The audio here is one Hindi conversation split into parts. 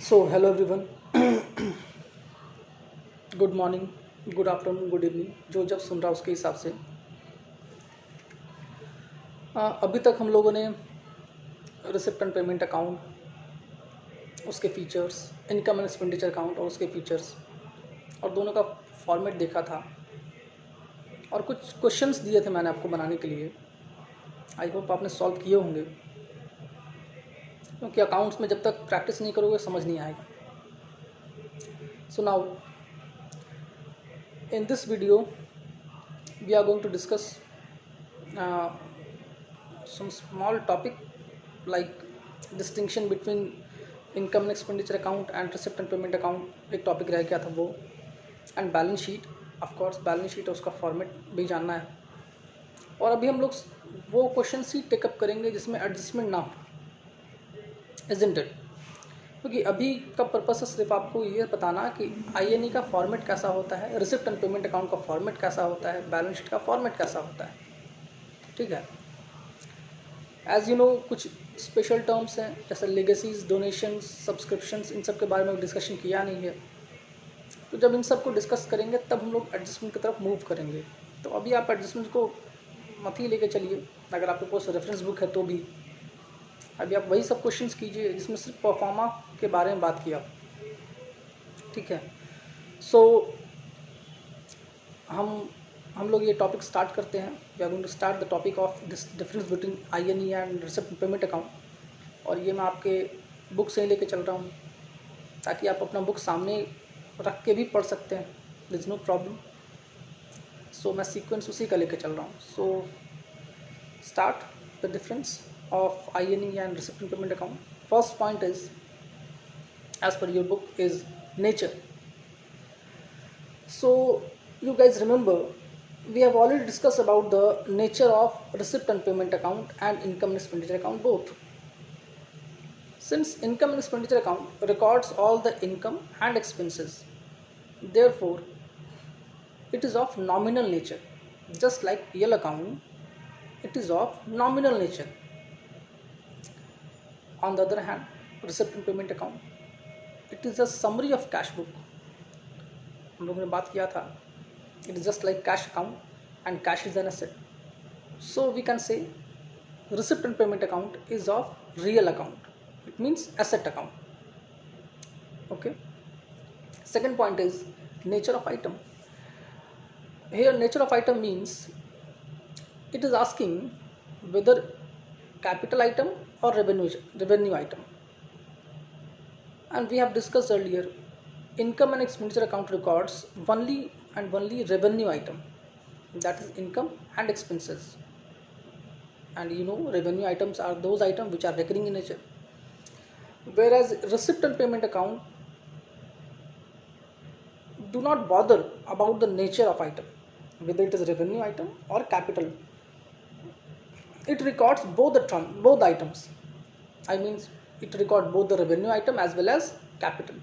So, hello everyone. Good morning, good afternoon, good evening, जो जब सुन रहा उसके हिसाब से। अभी तक हम लोगों ने रिसिप्ट एंड पेमेंट अकाउंट, उसके features, income and expenditure account और उसके फीचर्स और दोनों का फॉर्मेट देखा था और कुछ क्वेश्चंस दिए थे मैंने आपको बनाने के लिए। आई होप आपने सॉल्व किए होंगे, क्योंकि अकाउंट्स में जब तक प्रैक्टिस नहीं करोगे समझ नहीं आएगा। So now in this video we are going to discuss uh, some small topic like distinction between income and expenditure account and receipt and payment account। एक टॉपिक रह गया था वो, and balance sheet. Of course balance sheet उसका फॉर्मेट भी जानना है। और अभी हम लोग वो क्वेश्चन ही टेकअप करेंगे जिसमें एडजस्टमेंट ना हो, इजंट इट? क्योंकि अभी का पर्पस है सिर्फ आपको ये बताना कि आईएनई का फॉर्मेट कैसा होता है, रिसिप्ट एंड पेमेंट अकाउंट का फॉर्मेट कैसा होता है, बैलेंस शीट का फॉर्मेट कैसा होता है। ठीक है। एज यू नो, कुछ स्पेशल टर्म्स हैं जैसे लेगेसीज, डोनेशंस, सब्सक्रिप्शंस, इन सब के बारे में डिस्कशन किया नहीं है। तो जब इन सब को डिस्कस करेंगे तब हम लोग एडजस्टमेंट की तरफ मूव करेंगे। तो अभी आप एडजस्टमेंट को मत ही लेके चलिए, अगर आपके पास रेफरेंस बुक है तो भी। अभी आप वही सब क्वेश्चंस कीजिए जिसमें सिर्फ परफॉर्मा के बारे में बात किया। ठीक है। सो हम लोग ये टॉपिक स्टार्ट करते हैं। We are going to start the topic of this difference between I and E and receipt payment account. और ये मैं आपके बुक से ही लेके चल रहा हूँ ताकि आप अपना बुक सामने रख के भी पढ़ सकते हैं, दिस नो प्रॉब्लम। सो मैं सीक्वेंस उसी का लेके चल रहा हूँ। So start the difference of I and E and receipt payment account. First point is, as per your book, is nature. So you guys remember we have already discussed about the nature of receipt and payment account and income and expenditure account both. Since income and expenditure account records all the income and expenses, therefore it is of nominal nature. Just like PL account, it is of nominal nature. On the other hand, receipt and payment account, it is a summary of cash book. हम लोगों ने बात किया था, it is just like cash account and cash is an asset. So we can say receipt and payment account is of real account. It means asset account. Okay. Second point is nature of item. Here nature of item means it is asking whether capital item or revenue item. And we have discussed earlier, income and expenditure account records only revenue item, that is income and expenses. And you know, revenue items are those items which are recurring in nature, whereas receipt and payment account do not bother about the nature of item, whether it is revenue item or capital. It records both items. I mean, it records both the revenue item as well as capital.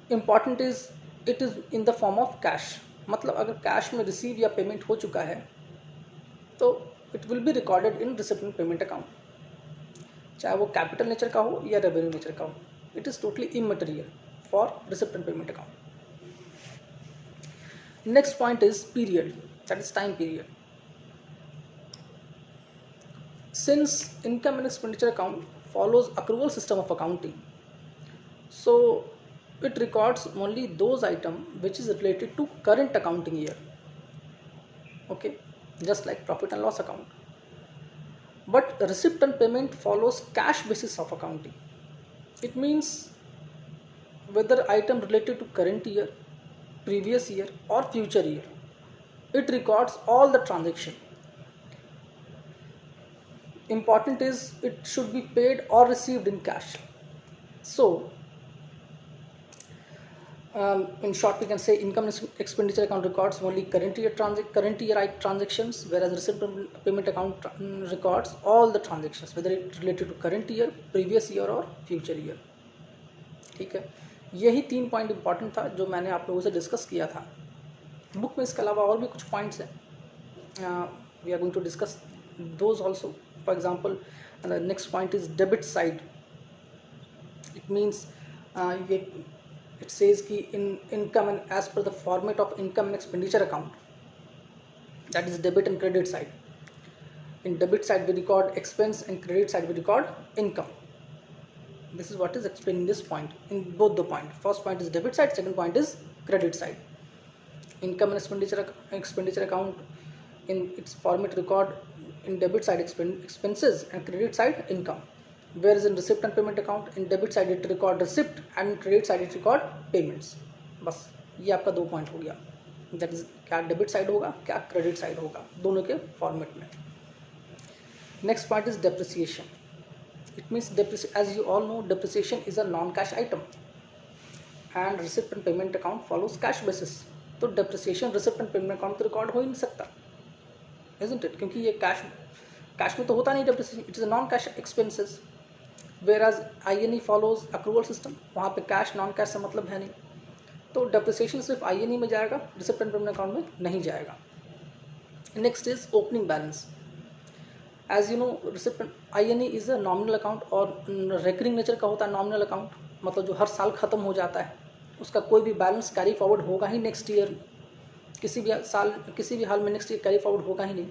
Important is it is in the form of cash. मतलब अगर कैश में रिसीव या पेमेंट हो चुका है तो it will be recorded in receipt and payment account, चाहे वो कैपिटल नेचर का हो या रेवेन्यू नेचर का हो। It is totally immaterial for receipt and payment account. Next point is period, that is time period. Since income and expenditure account follows accrual system of accounting, so it records only those items which is related to current accounting year. Okay, just like profit and loss account. But receipt and payment follows cash basis of accounting. It means whether item related to current year, previous year or future year, it records all the transaction. Important is it should be paid or received in cash. So in short, we can say income and expenditure account records only current year transactions, whereas receipt payment account records all the transactions, whether it related to current year, previous year or future year. ठीक है, यही 3 पॉइंट इंपॉर्टेंट था जो मैंने आप लोगों से डिस्कस किया था। बुक में इसके अलावा और भी कुछ पॉइंट्स हैं, we are going to discuss those also. For example, the next point is debit side. Means ये इट सेज कि in income and as per the format of income and expenditure account, that is debit and credit side. In debit side we record expense and credit side we record income. This is what is explained in this point, in both the point. First point is debit side, second point is credit side. Income and expenditure account in its format record in debit side expenses and credit side income. Whereas in receipt and payment account, in debit side it record receipt and in credit side it record payments. बस ये आपका 2 पॉइंट हो गया. दैट इज क्या डेबिट साइड होगा क्या क्रेडिट साइड होगा, दोनों के फॉर्मेट में. Next point is depreciation. It means as you all know depreciation is a non cash item and receipt and payment account follows cash basis. तो depreciation receipt and payment account तो रिकॉर्ड हो ही नहीं सकता, इजंट इट, क्योंकि ये कैश में तो होता नहीं depreciation, it is a non cash expenses. Where INE follows accrual system, वहाँ पे कैश नॉन कैश से मतलब है नहीं, तो डेप्रिसिएशन सिर्फ INE में जाएगा, रिसिप्ट एंड पेमेंट अकाउंट में नहीं जाएगा. Next is opening balance. As you know receipt INE is a nominal account और रिकरिंग नेचर का होता है नॉमिनल अकाउंट, मतलब जो हर साल ख़त्म हो जाता है, उसका कोई भी बैलेंस कैरी फॉरवर्ड होगा ही नेक्स्ट ईयर, किसी भी हाल में नेक्स्ट ईयर कैरी फॉरवर्ड होगा ही नहीं.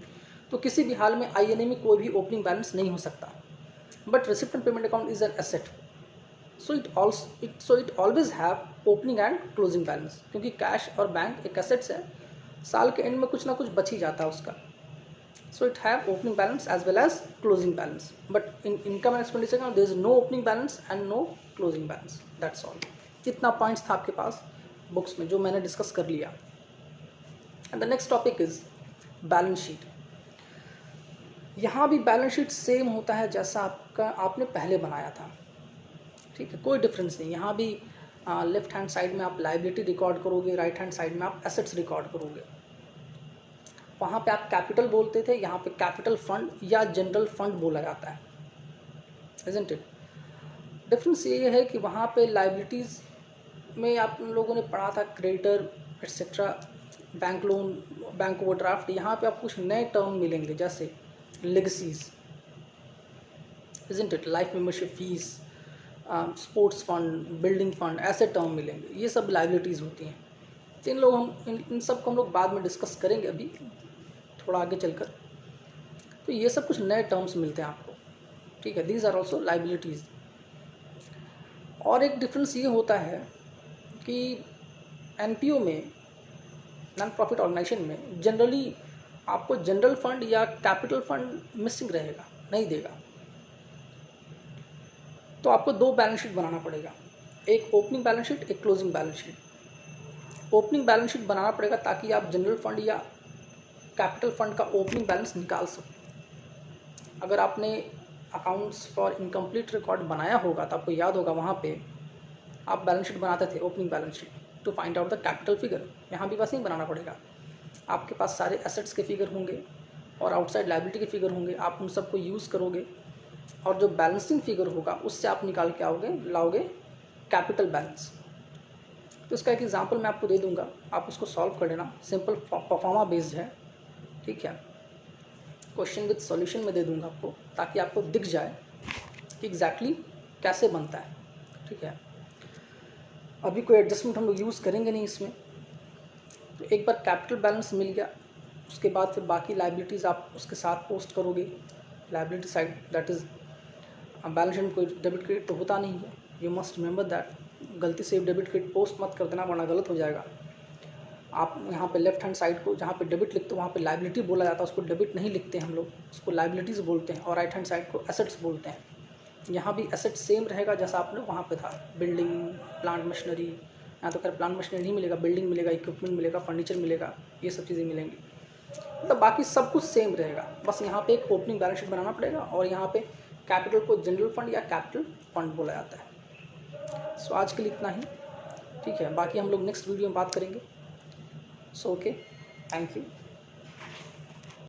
तो किसी भी हाल में INE में कोई भी ओपनिंग बैलेंस नहीं हो सकता. But receipt and payment account is an asset, so it always have opening and closing balance, क्योंकि कैश और बैंक एक एसेट्स है, साल के एंड में कुछ ना कुछ बच ही जाता है उसका. so it have opening balance as well as closing balance, but in income and expenditure account there is no opening balance and no closing balance. that's all. कितना पॉइंट्स था आपके पास बुक्स में जो मैंने डिस्कस कर लिया. And the next topic is balance sheet. यहाँ भी बैलेंस शीट सेम होता है जैसा आपने पहले बनाया था, ठीक है, कोई डिफरेंस नहीं. यहाँ भी लेफ्ट हैंड साइड में आप लाइबिलिटी रिकॉर्ड करोगे, राइट हैंड साइड में आप एसेट्स रिकॉर्ड करोगे. वहाँ पे आप कैपिटल बोलते थे, यहाँ पे कैपिटल फंड या जनरल फंड बोला जाता है, इजंट इट. डिफरेंस ये है कि वहाँ पे लाइबिलिटीज़ में आप लोगों ने पढ़ा था creditor etcetera, bank loan, bank overdraft. यहाँ पे आपको कुछ नए टर्म मिलेंगे जैसे legacies, isn't it, life membership fees, sports fund, building fund, ऐसे टर्म मिलेंगे. ये सब लाइबिलिटीज़ होती हैं. तो इन सब को हम लोग बाद में डिस्कस करेंगे, अभी थोड़ा आगे चलकर. तो ये सब कुछ नए टर्म्स मिलते हैं आपको, ठीक है. These are also liabilities. और एक डिफरेंस ये होता है कि NPO में, नॉन प्रॉफिट ऑर्गेनाइजेशन में, जनरली आपको जनरल फंड या कैपिटल फंड मिसिंग रहेगा, नहीं देगा. तो आपको 2 बैलेंस शीट बनाना पड़ेगा, एक ओपनिंग बैलेंस शीट, एक closing balance sheet. Opening balance sheet बनाना पड़ेगा ताकि आप जनरल फंड या कैपिटल फंड का ओपनिंग बैलेंस निकाल सको. अगर आपने अकाउंट्स फॉर इनकम्प्लीट रिकॉर्ड बनाया होगा तो आपको याद होगा वहाँ पे आप बैलेंस शीट बनाते थे, opening balance sheet, to find out the capital figure. यहाँ भी बस नहीं बनाना पड़ेगा, आपके पास सारे एसेट्स के फिगर होंगे और आउटसाइड लायबिलिटी के फिगर होंगे, आप उन सबको यूज़ करोगे और जो बैलेंसिंग फिगर होगा उससे आप निकाल के लाओगे कैपिटल बैलेंस. तो इसका एक एग्जांपल मैं आपको दे दूंगा, आप उसको सॉल्व कर लेना. सिंपल परफॉर्मा बेस्ड है, ठीक है. क्वेश्चन विद सॉल्यूशन में दे दूंगा आपको ताकि आपको दिख जाए कि एग्जैक्टली कैसे बनता है, ठीक है. अभी कोई एडजस्टमेंट हम लोग यूज़ करेंगे नहीं इसमें. तो एक बार कैपिटल बैलेंस मिल गया, उसके बाद फिर बाकी लाइबिलिटीज़ आप उसके साथ पोस्ट करोगे. Liability side, that is balance sheet में कोई डेबिट क्रेडिट तो होता नहीं है, यू मस्ट रिमेंबर दैट. गलती से डेबिट क्रेडिट पोस्ट मत कर देना वरना गलत हो जाएगा. आप यहाँ पे लेफ्ट हैंड साइड को जहाँ पे डेबिट लिखते हो वहाँ पे लाइबिलिटी बोला जाता है, उसको डेबिट नहीं लिखते हैं हम लोग, उसको लाइबिलिटीज़ बोलते हैं. और राइट हैंड साइड को एसेट्स बोलते हैं. यहाँ भी एसेट सेम रहेगा जैसा आप लोग वहाँ पे था, बिल्डिंग, प्लांट मशीनरी. यहाँ तो खैर प्लांट मशीनरी नहीं मिलेगा, बिल्डिंग मिलेगा, इक्विपमेंट मिलेगा, फर्नीचर मिलेगा, ये सब चीज़ें मिलेंगी. तो बाकी सब कुछ सेम रहेगा, बस यहाँ पे एक ओपनिंग बैलेंस शीट बनाना पड़ेगा और यहाँ पे कैपिटल को जनरल फंड या कैपिटल फंड बोला जाता है. सो आज के लिए इतना ही, ठीक है. बाकी हम लोग नेक्स्ट वीडियो में बात करेंगे. So okay, thank you.